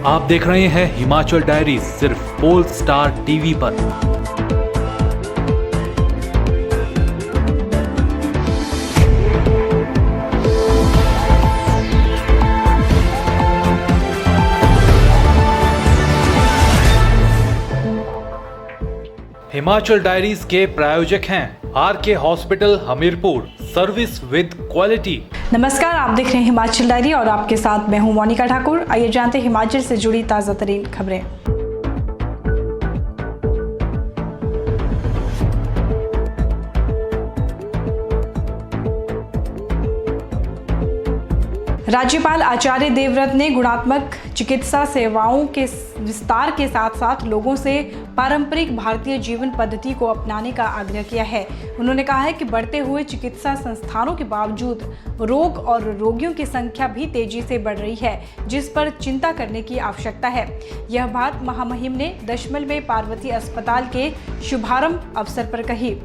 आप देख रहे हैं हिमाचल डायरीज सिर्फ पोल स्टार टीवी पर। हिमाचल डायरीज के प्रायोजक हैं RK hospital Hamirpur, service with quality. नमस्कार, आप देख रहे हैं हिमाचल डायरी और आपके साथ मैं हूं मोनिका ठाकुर। आइए जानते हैं हिमाचल से जुड़ी ताजा तरीन खबरें। राज्यपाल आचार्य देवव्रत ने गुणात्मक चिकित्सा सेवाओं के विस्तार के साथ साथ लोगों से पारंपरिक भारतीय जीवन पद्धति को अपनाने का आग्रह किया है। उन्होंने कहा है कि बढ़ते हुए चिकित्सा संस्थानों के बावजूद रोग और रोगियों की संख्या भी तेजी से बढ़ रही है, जिस पर चिंता करने की आवश्यकता है। यह बात महामहिम ने दशमल में पार्वती अस्पताल के शुभारंभ अवसर पर कही।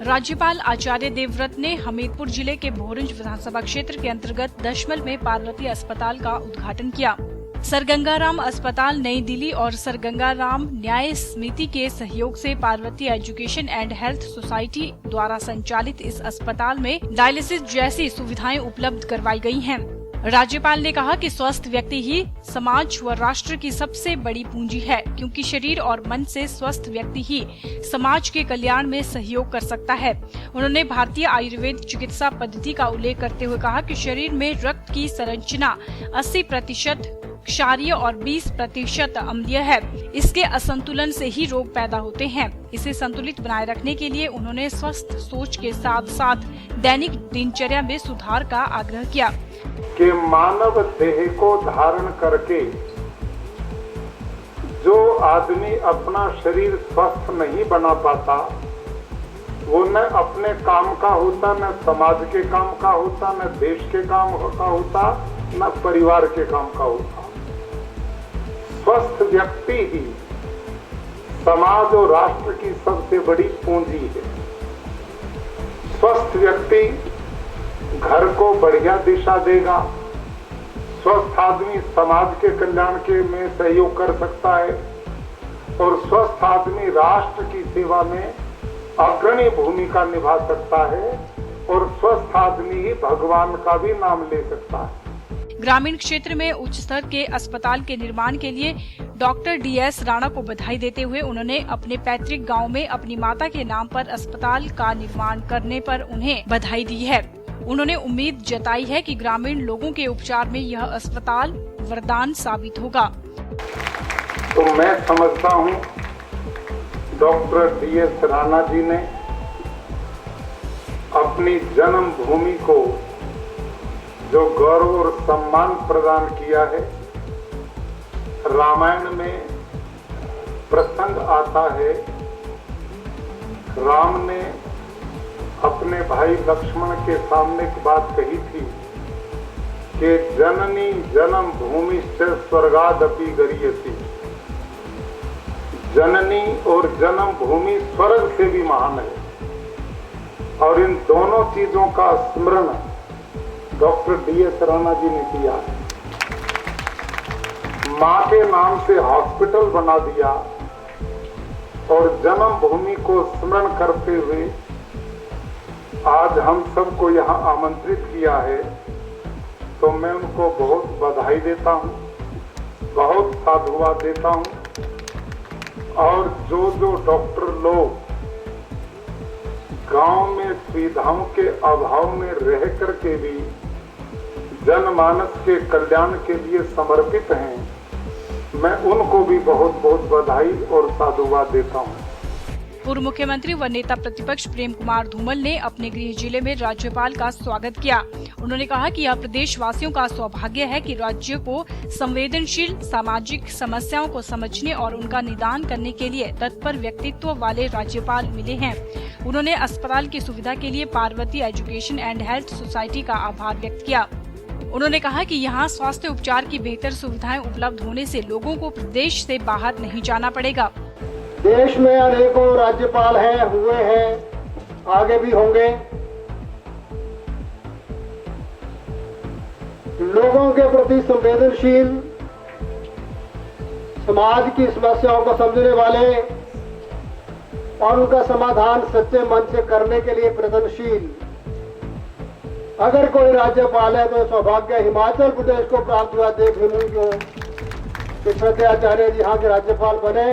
राज्यपाल आचार्य देवव्रत ने हमीरपुर जिले के भोरंज विधानसभा क्षेत्र के अंतर्गत दशमल में पार्वती अस्पताल का उद्घाटन किया। सर गंगाराम अस्पताल नई दिल्ली और सर गंगाराम न्याय समिति के सहयोग से Parvati education and health society द्वारा संचालित इस अस्पताल में डायलिसिस जैसी सुविधाएं उपलब्ध करवाई गई हैं। राज्यपाल ने कहा कि स्वस्थ व्यक्ति ही समाज व राष्ट्र की सबसे बड़ी पूंजी है, क्योंकि शरीर और मन से स्वस्थ व्यक्ति ही समाज के कल्याण में सहयोग कर सकता है। उन्होंने भारतीय आयुर्वेद चिकित्सा पद्धति का उल्लेख करते हुए कहा कि शरीर में रक्त की संरचना 80% क्षारीय और 20% अम्लीय है। इसके असंतुलन से ही रोग पैदा होते हैं। इसे संतुलित बनाए रखने के लिए उन्होंने स्वस्थ सोच के साथ साथ दैनिक दिनचर्या में सुधार का आग्रह किया कि मानव देह को धारण करके जो आदमी अपना शरीर स्वस्थ नहीं बना पाता, वो न अपने काम का होता, न समाज के काम का होता, न देश के काम का होता, न परिवार के काम का होता। स्वस्थ व्यक्ति ही समाज और राष्ट्र की सबसे बड़ी पूंजी है। स्वस्थ व्यक्ति घर को बढ़िया दिशा देगा। स्वस्थ आदमी समाज के कल्याण के में सहयोग कर सकता है और स्वस्थ आदमी राष्ट्र की सेवा में अग्रणी भूमिका निभा सकता है और स्वस्थ आदमी ही भगवान का भी नाम ले सकता है। ग्रामीण क्षेत्र में उच्च स्तर के अस्पताल के निर्माण के लिए डॉक्टर DS राणा को बधाई देते हुए उन्होंने अपने पैतृक गांव में अपनी माता के नाम पर अस्पताल का निर्माण करने पर उन्हें बधाई दी है। उन्होंने उम्मीद जताई है कि ग्रामीण लोगों के उपचार में यह अस्पताल वरदान साबित होगा। तो मैं समझता हूँ डॉक्टर DS राणा जी ने अपनी जन्म भूमि को जो गौरव और सम्मान प्रदान किया है। रामायण में प्रसंग आता है, राम ने अपने भाई लक्ष्मण के सामने एक बात कही थी कि जननी जन्म भूमि से स्वर्गादपि गरीयसी। जननी और जन्म भूमि स्वर्ग से भी महान है और इन दोनों चीजों का स्मरण डॉक्टर DS राणा जी ने किया। मां के नाम से हॉस्पिटल बना दिया और जन्म भूमि को स्मरण करते हुए आज हम सबको यहाँ आमंत्रित किया है, तो मैं उनको बहुत बधाई देता हूँ, बहुत साधुवाद देता हूँ। और जो डॉक्टर लोग गांव में सुविधाओं के अभाव में रह करके भी जनमानस के कल्याण के लिए समर्पित हैं, मैं उनको भी बहुत बहुत बधाई और साधुवाद देता हूँ। पूर्व मुख्यमंत्री व नेता प्रतिपक्ष प्रेम कुमार धूमल ने अपने गृह जिले में राज्यपाल का स्वागत किया। उन्होंने कहा कि यह प्रदेशवासियों का सौभाग्य है कि राज्य को संवेदनशील सामाजिक समस्याओं को समझने और उनका निदान करने के लिए तत्पर व्यक्तित्व वाले राज्यपाल मिले हैं। उन्होंने अस्पताल की सुविधा के लिए Parvati education and health society का आभार व्यक्त किया। उन्होंने कहा कि यहाँ स्वास्थ्य उपचार की बेहतर सुविधाएं उपलब्ध होने से लोगों को प्रदेश से बाहर नहीं जाना पड़ेगा। देश में अनेकों राज्यपाल हैं, हुए हैं, आगे भी होंगे। लोगों के प्रति संवेदनशील, समाज की समस्याओं को समझने वाले और उनका समाधान सच्चे मन से करने के लिए प्रयत्नशील अगर कोई राज्यपाल है तो सौभाग्य हिमाचल प्रदेश को प्राप्त हुआ। देख जो श्रद्धाचार्य जी यहाँ के राज्यपाल बने।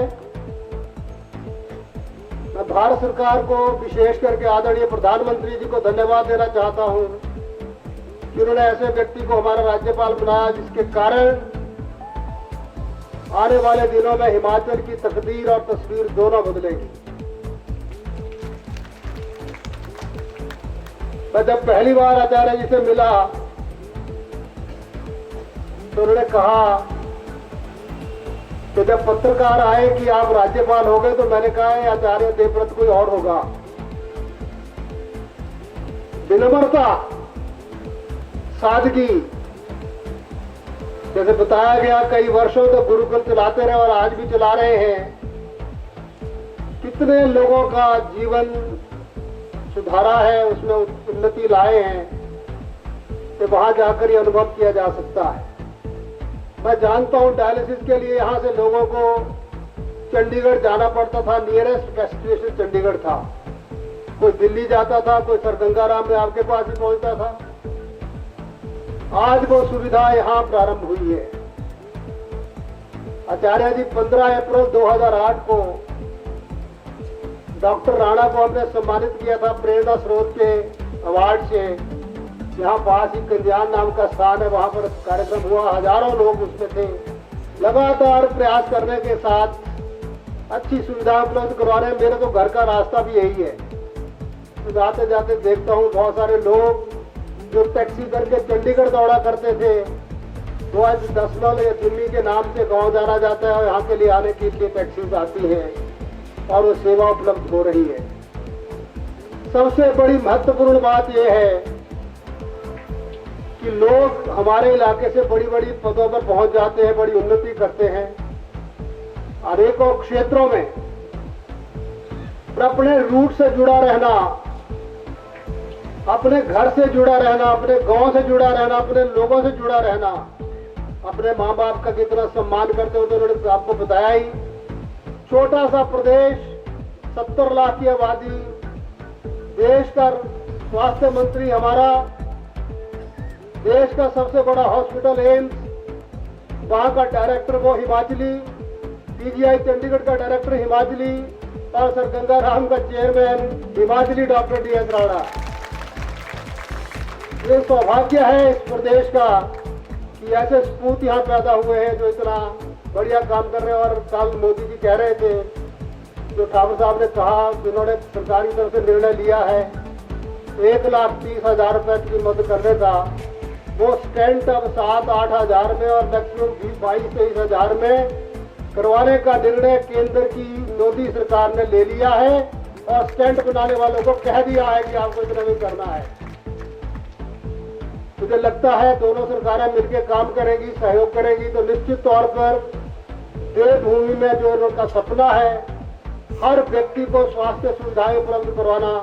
मैं भारत सरकार को विशेष करके आदरणीय प्रधानमंत्री जी को धन्यवाद देना चाहता हूँ कि उन्होंने ऐसे व्यक्ति को हमारा राज्यपाल बनाया जिसके कारण आने वाले दिनों में हिमाचल की तकदीर और तस्वीर दोनों बदलेगी। मैं जब पहली बार आचार्य जी से मिला तो उन्होंने कहा कि जब पत्रकार आए कि आप राज्यपाल हो गए तो मैंने कहा आचार्य देवव्रत कोई और होगा। विनम्रता, सादगी, जैसे बताया गया कई वर्षों तक गुरुकुल चलाते रहे और आज भी चला रहे हैं। कितने लोगों का जीवन सुधारा है, उसमें उन्नति लाए हैं कि वहां जाकर ये अनुभव किया जा सकता है। मैं जानता हूं डायलिसिस के लिए यहां से लोगों को चंडीगढ़ जाना पड़ता था, नियरेस्ट डेस्टिनेशन चंडीगढ़ था। कोई दिल्ली जाता था, कोई सरगंगाराम में आपके पास ही पहुंचता था। आज वो सुविधा यहां प्रारंभ हुई है। आचार्य जी 15 अप्रैल 2008 को डॉक्टर राणा को हमने सम्मानित किया था प्रेरणा स्रोत के अवार्ड से। यहाँ पास ही कंदियान नाम का स्थान है, वहां पर कार्यक्रम हुआ, हजारों लोग उसमें थे। लगातार प्रयास करने के साथ अच्छी सुविधा उपलब्ध करवाने, मेरे तो घर का रास्ता भी यही है। तो जाते जाते देखता हूँ बहुत सारे लोग जो टैक्सी करके चंडीगढ़ दौड़ा करते थे, वो आज दसमल या दिल्ली के नाम से गांव जाना जाता है और यहाँ के लिए आने के लिए टैक्सी आती है और वो सेवा उपलब्ध हो रही है। सबसे बड़ी महत्वपूर्ण बात यह है कि लोग हमारे इलाके से बड़ी बड़ी पदों पर पहुंच जाते हैं, बड़ी उन्नति करते हैं अनेकों क्षेत्रों में। पर अपने रूट से जुड़ा रहना, अपने घर से जुड़ा रहना, अपने गांव से जुड़ा रहना, अपने लोगों से जुड़ा रहना, अपने माँ बाप का कितना सम्मान करते हो तो उन्होंने आपको बताया ही। छोटा सा प्रदेश, 70 लाख की आबादी, देश का स्वास्थ्य मंत्री हमारा, देश का सबसे बड़ा हॉस्पिटल एम्स, वहां का डायरेक्टर वो हिमाचली, पीजीआई चंडीगढ़ का डायरेक्टर हिमाचली और सर गंगाराम का chairman Himachali doctor DS Rana. ये सौभाग्य है इस प्रदेश का कि ऐसे सपूत यहाँ पैदा हुए हैं जो इतना बढ़िया काम कर रहे हैं। और कल मोदी जी कह रहे थे, जो ठाकुर साहब ने कहा, जिन्होंने सरकारी तरफ से निर्णय लिया है 1,30,000 रुपए की मदद करने का, वो स्टेंट अब 7-8 हजार में और मैक्सिमम 22-23 हजार में करवाने का निर्णय केंद्र की मोदी सरकार ने ले लिया है और स्टेंट बनाने वालों को कह दिया है कि आपको इतना नहीं करना है। मुझे लगता है दोनों सरकारें मिलकर काम करेगी, सहयोग करेगी तो निश्चित तौर पर देवभूमि में जो उनका सपना है हर व्यक्ति को स्वास्थ्य सुविधाएं उपलब्ध करवाना,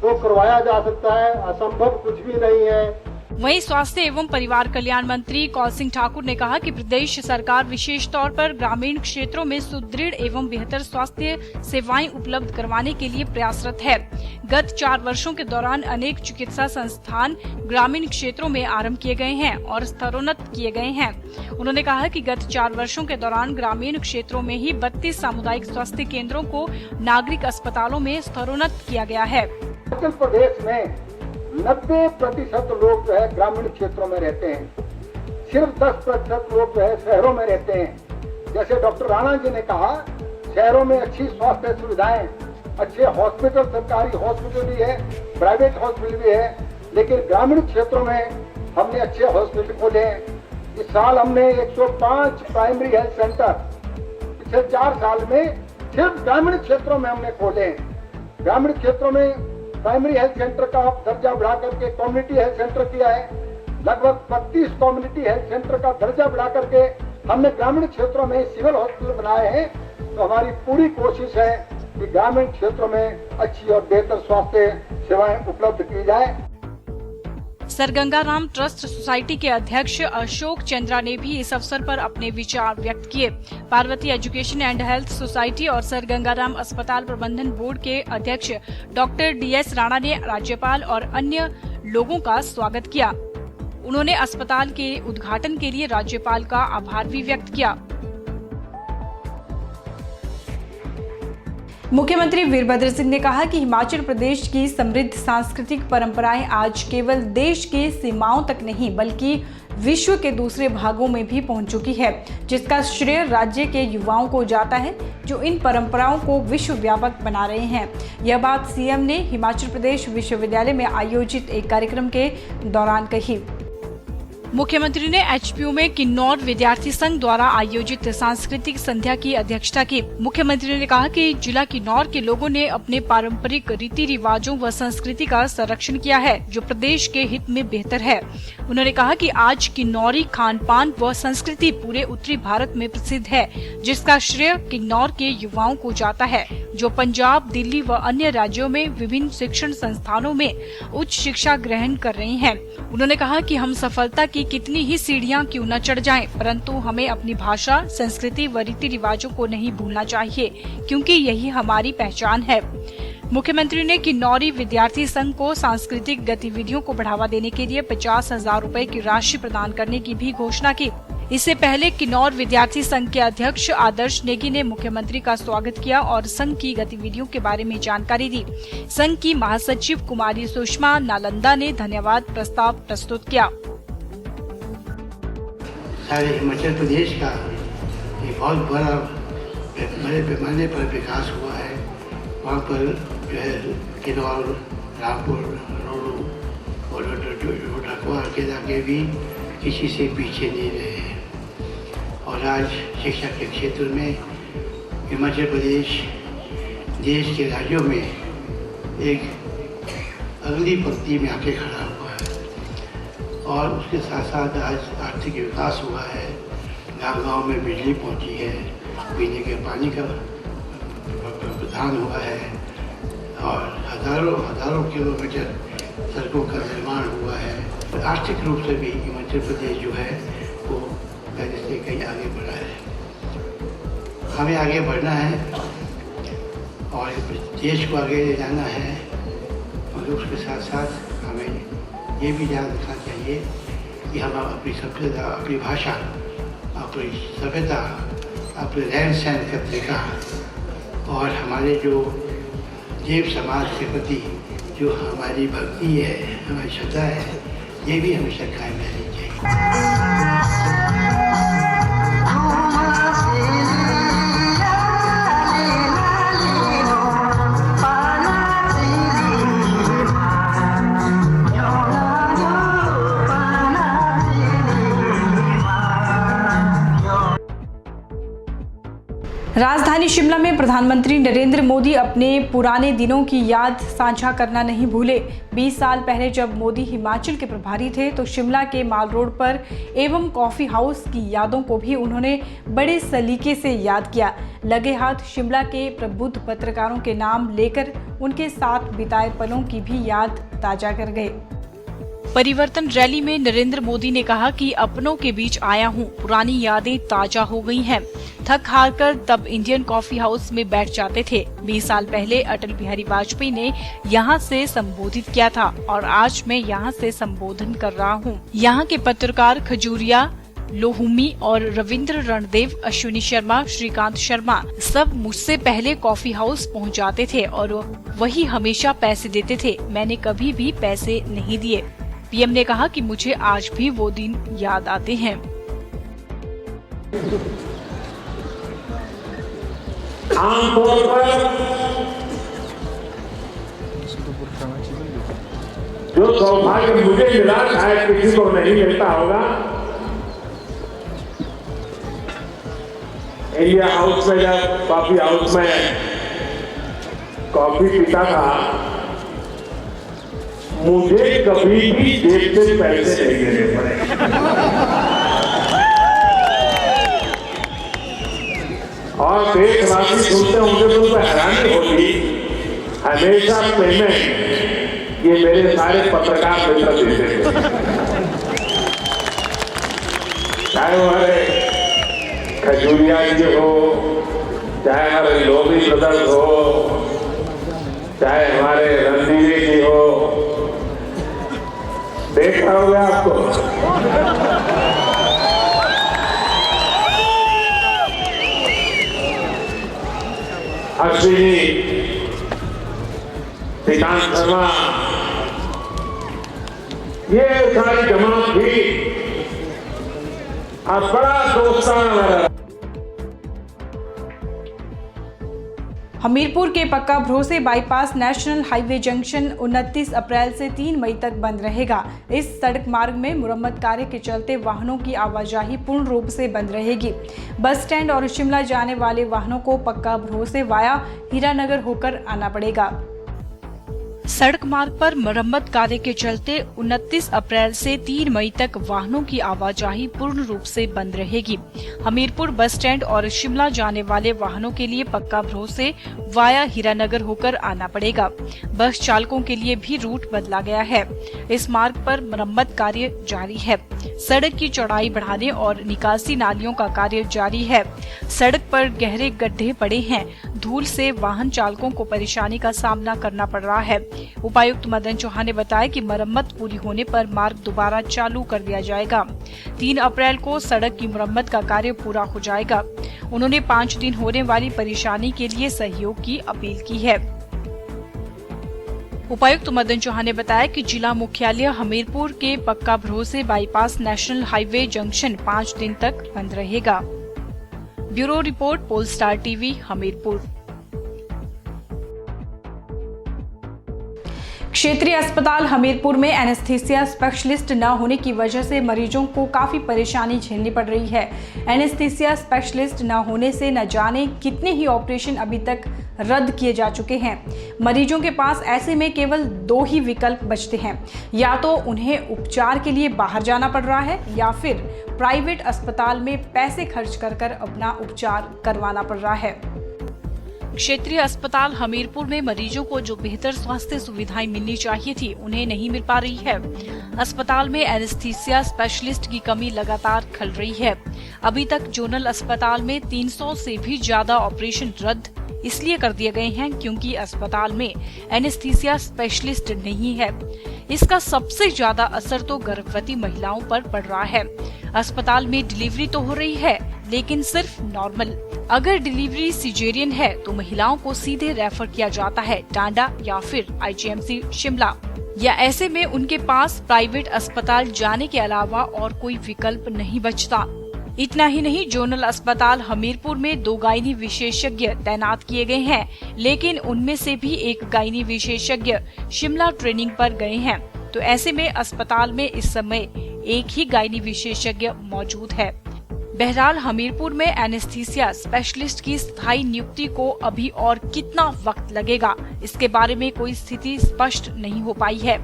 वो करवाया जा सकता है। असंभव कुछ भी नहीं है। वहीं स्वास्थ्य एवं परिवार कल्याण मंत्री कौल सिंह ठाकुर ने कहा कि प्रदेश सरकार विशेष तौर पर ग्रामीण क्षेत्रों में सुदृढ़ एवं बेहतर स्वास्थ्य सेवाएं उपलब्ध करवाने के लिए प्रयासरत है। गत 4 वर्षों के दौरान अनेक चिकित्सा संस्थान ग्रामीण क्षेत्रों में आरंभ किए गए हैं और स्तरोन्नत किए गए हैं। उन्होंने कहा कि गत 4 वर्षों के दौरान ग्रामीण क्षेत्रों में ही 32 सामुदायिक स्वास्थ्य केंद्रों को नागरिक अस्पतालों में स्तरोन्नत किया गया है। उत्तर प्रदेश में 90% लोग जो है ग्रामीण क्षेत्रों में रहते हैं, सिर्फ 10% लोग जो है शहरों में रहते हैं। जैसे डॉक्टर राणा जी ने कहा, शहरों में अच्छी स्वास्थ्य सुविधाएं, अच्छे हॉस्पिटल, सरकारी हॉस्पिटल भी है, प्राइवेट हॉस्पिटल भी है, लेकिन ग्रामीण क्षेत्रों में हमने अच्छे हॉस्पिटल खोले हैं। इस साल हमने 105 प्राइमरी हेल्थ सेंटर पिछले 4 साल में सिर्फ ग्रामीण क्षेत्रों में हमने खोले हैं। ग्रामीण क्षेत्रों में प्राइमरी हेल्थ सेंटर का दर्जा बढ़ा करके कम्युनिटी हेल्थ सेंटर किया है। लगभग 32 कम्युनिटी हेल्थ सेंटर का दर्जा बढ़ा करके हमने ग्रामीण क्षेत्रों में सिविल हॉस्पिटल बनाए हैं। तो हमारी पूरी कोशिश है कि ग्रामीण क्षेत्रों में अच्छी और बेहतर स्वास्थ्य सेवाएं उपलब्ध की जाए। सरगंगाराम ट्रस्ट सोसाइटी के अध्यक्ष अशोक चंद्रा ने भी इस अवसर पर अपने विचार व्यक्त किए। Parvati education and health society और सरगंगाराम अस्पताल प्रबंधन बोर्ड के अध्यक्ष डॉक्टर DS राणा ने राज्यपाल और अन्य लोगों का स्वागत किया। उन्होंने अस्पताल के उद्घाटन के लिए राज्यपाल का आभार भी व्यक्त किया। मुख्यमंत्री वीरभद्र सिंह ने कहा कि हिमाचल प्रदेश की समृद्ध सांस्कृतिक परंपराएं आज केवल देश के सीमाओं तक नहीं बल्कि विश्व के दूसरे भागों में भी पहुंच चुकी है, जिसका श्रेय राज्य के युवाओं को जाता है जो इन परंपराओं को विश्व व्यापक बना रहे हैं। यह बात सीएम ने हिमाचल प्रदेश विश्वविद्यालय में आयोजित एक कार्यक्रम के दौरान कही। मुख्यमंत्री ने HPU में किन्नौर विद्यार्थी संघ द्वारा आयोजित सांस्कृतिक संध्या की अध्यक्षता की। मुख्यमंत्री ने कहा कि जिला किन्नौर के लोगों ने अपने पारंपरिक रीति रिवाजों व संस्कृति का संरक्षण किया है, जो प्रदेश के हित में बेहतर है। उन्होंने कहा कि आज किन्नौरी खान पान व संस्कृति पूरे उत्तरी भारत में प्रसिद्ध है, जिसका श्रेय किन्नौर के युवाओं को जाता है, जो पंजाब, दिल्ली व अन्य राज्यों में विभिन्न शिक्षण संस्थानों में उच्च शिक्षा ग्रहण कर रहे हैं। उन्होंने कहा कि हम सफलता की कितनी ही सीढ़ियां क्यों न चढ़ जाएं, परंतु हमें अपनी भाषा, संस्कृति व रीति रिवाजों को नहीं भूलना चाहिए, क्योंकि यही हमारी पहचान है। मुख्यमंत्री ने किन्नौरी विद्यार्थी संघ को सांस्कृतिक गतिविधियों को बढ़ावा देने के लिए 50,000 रुपए की राशि प्रदान करने की भी घोषणा की। इससे पहले किन्नौर विद्यार्थी संघ के अध्यक्ष आदर्श नेगी ने मुख्यमंत्री का स्वागत किया और संघ की गतिविधियों के बारे में जानकारी दी। संघ की महासचिव कुमारी सुषमा नालंदा ने धन्यवाद प्रस्ताव प्रस्तुत किया। सारे हिमाचल प्रदेश का ये बहुत बड़े पैमाने पर विकास हुआ है। वहाँ पर जो है किन्नौर, रामपुर, रोडू और ढकुआ के इलाके भी किसी से पीछे नहीं रहे हैं। और आज शिक्षा के क्षेत्र में हिमाचल प्रदेश देश के राज्यों में एक अगली पंक्ति में आके खड़ा हुआ है। और उसके साथ साथ आज आर्थिक विकास हुआ है, गाँव-गाँव में बिजली पहुंची है, पीने के पानी का प्रदान हुआ है और हजारों किलोमीटर सड़कों का निर्माण हुआ है। आर्थिक रूप से भी हिमाचल प्रदेश जो है वो पहले से कहीं आगे बढ़ा है। हमें आगे बढ़ना है और देश को आगे ले जाना है, और उसके साथ साथ हमें ये भी याद रखना चाहिए कि हम अपनी सभ्यता, अपनी भाषा, अपनी सभ्यता, अपने रहन सहन का तरीका और हमारे जो जीव समाज के प्रति जो हमारी भक्ति है, हमारी श्रद्धा है, ये भी हमेशा कायम रहनी चाहिए। राजधानी शिमला में प्रधानमंत्री नरेंद्र मोदी अपने पुराने दिनों की याद साझा करना नहीं भूले। 20 साल पहले जब मोदी हिमाचल के प्रभारी थे तो शिमला के माल रोड पर एवं कॉफी हाउस की यादों को भी उन्होंने बड़े सलीके से याद किया। लगे हाथ शिमला के प्रबुद्ध पत्रकारों के नाम लेकर उनके साथ बिताए पलों की भी याद ताजा कर गए। परिवर्तन रैली में नरेंद्र मोदी ने कहा कि अपनों के बीच आया हूं, पुरानी यादें ताजा हो गई हैं। थक हार कर तब इंडियन कॉफी हाउस में बैठ जाते थे। 20 साल पहले अटल बिहारी वाजपेयी ने यहां से संबोधित किया था और आज मैं यहां से संबोधन कर रहा हूं। यहां के पत्रकार खजूरिया, लोहुमी और रविंद्र रणदेव, अश्विनी शर्मा, श्रीकांत शर्मा सब मुझसे पहले कॉफी हाउस पहुंच जाते थे और वही हमेशा पैसे देते थे। मैंने कभी भी पैसे नहीं दिए। पीएम ने कहा कि मुझे आज भी वो दिन याद आते हैं। आमतौर पर जो सौभाग्य मुझे मिला शायद किसी को नहीं मिलता होगा। इंडिया हाउस में जब कॉफी हाउस में कॉफी पीता था, मुझे कभी भी जेब से पैसे नहीं देने पड़े। और देशवासी सुनते होंगे तो उनको हैरानी होगी, हमेशा पेमेंट ये मेरे सारे पत्रकार मित्र देते थे, चाहे हमारे खजूरिया जी हो, चाहे हमारे लोधी ब्रदर्स हो, चाहे हमारे रणदीवी जी हो, देखा होगा आपको। अश्विनी, श्रीकांत शर्मा, ये सारी जमात भी आज बड़ा दोस्ताना। हमीरपुर के पक्का भरोसे बाईपास नेशनल हाईवे जंक्शन 29 अप्रैल से 3 मई तक बंद रहेगा। इस सड़क मार्ग में मुरम्मत कार्य के चलते वाहनों की आवाजाही पूर्ण रूप से बंद रहेगी। बस स्टैंड और शिमला जाने वाले वाहनों को पक्का भरोसे वाया हीरानगर होकर आना पड़ेगा। सड़क मार्ग पर मरम्मत कार्य के चलते 29 अप्रैल से 3 मई तक वाहनों की आवाजाही पूर्ण रूप से बंद रहेगी। हमीरपुर बस स्टैंड और शिमला जाने वाले वाहनों के लिए पक्का भरोसे वाया हीरानगर होकर आना पड़ेगा। बस चालकों के लिए भी रूट बदला गया है। इस मार्ग पर मरम्मत कार्य जारी है। सड़क की चौड़ाई बढ़ाने और निकासी नालियों का कार्य जारी है। सड़क पर गहरे गड्ढे पड़े हैं। धूल से वाहन चालकों को परेशानी का सामना करना पड़ रहा है। उपायुक्त मदन चौहान ने बताया कि मरम्मत पूरी होने पर मार्ग दोबारा चालू कर दिया जाएगा। 3 अप्रैल को सड़क की मरम्मत का कार्य पूरा हो जाएगा। उन्होंने 5 दिन होने वाली परेशानी के लिए सहयोग की अपील की है। उपायुक्त मदन चौहान ने बताया कि जिला मुख्यालय हमीरपुर के पक्का भरोसे बाईपास नेशनल हाईवे जंक्शन 5 दिन तक बंद रहेगा। Bureau report Polestar TV Hamirpur. क्षेत्रीय अस्पताल हमीरपुर में एनेस्थीसिया स्पेशलिस्ट न होने की वजह से मरीजों को काफी परेशानी झेलनी पड़ रही है। एनेस्थीसिया स्पेशलिस्ट न होने से न जाने कितने ही ऑपरेशन अभी तक रद्द किए जा चुके हैं। मरीजों के पास ऐसे में केवल 2 ही विकल्प बचते हैं, या तो उन्हें उपचार के लिए बाहर जाना पड़ रहा है या फिर प्राइवेट अस्पताल में पैसे खर्च कर अपना उपचार करवाना पड़ रहा है। क्षेत्रीय अस्पताल हमीरपुर में मरीजों को जो बेहतर स्वास्थ्य सुविधाएं मिलनी चाहिए थी, उन्हें नहीं मिल पा रही है। अस्पताल में एनेस्थीसिया स्पेशलिस्ट की कमी लगातार खल रही है। अभी तक जोनल अस्पताल में 300 से भी ज्यादा ऑपरेशन रद्द इसलिए कर दिए गए हैं क्योंकि अस्पताल में एनेस्थीसिया स्पेशलिस्ट नहीं है। इसका सबसे ज्यादा असर तो गर्भवती महिलाओं पर पड़ रहा है। अस्पताल में डिलीवरी तो हो रही है, लेकिन सिर्फ नॉर्मल। अगर डिलीवरी सिजेरियन है तो महिलाओं को सीधे रेफर किया जाता है टांडा या फिर IGMC शिमला, या ऐसे में उनके पास प्राइवेट अस्पताल जाने के अलावा और कोई विकल्प नहीं बचता। इतना ही नहीं, जोनल अस्पताल हमीरपुर में 2 गायनी विशेषज्ञ तैनात किए गए हैं, लेकिन उनमें से भी एक गायनी विशेषज्ञ शिमला ट्रेनिंग पर गए हैं। तो ऐसे में अस्पताल में इस समय एक ही गायनी विशेषज्ञ मौजूद है। बहरहाल हमीरपुर में एनेस्थीसिया स्पेशलिस्ट की स्थायी नियुक्ति को अभी और कितना वक्त लगेगा, इसके बारे में कोई स्थिति स्पष्ट नहीं हो पाई है।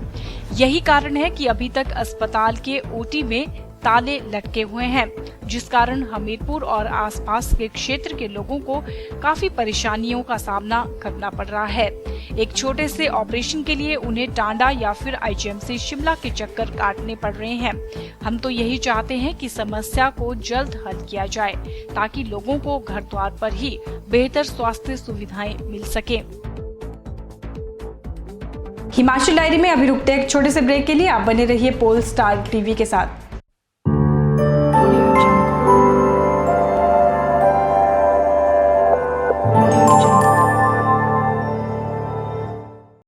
यही कारण है कि अभी तक अस्पताल के OT में ताले लटके हुए हैं, जिस कारण हमीरपुर और आसपास के क्षेत्र के लोगों को काफी परेशानियों का सामना करना पड़ रहा है। एक छोटे से ऑपरेशन के लिए उन्हें टांडा या फिर IGMC शिमला के चक्कर काटने पड़ रहे हैं। हम तो यही चाहते हैं कि समस्या को जल्द हल किया जाए, ताकि लोगों को घर द्वार पर ही बेहतर स्वास्थ्य सुविधाएं मिल सके। हिमाचल डायरी में अभी रुकते हैं एक छोटे से ब्रेक के लिए। आप बने रहिए पोलस्टार टीवी के साथ।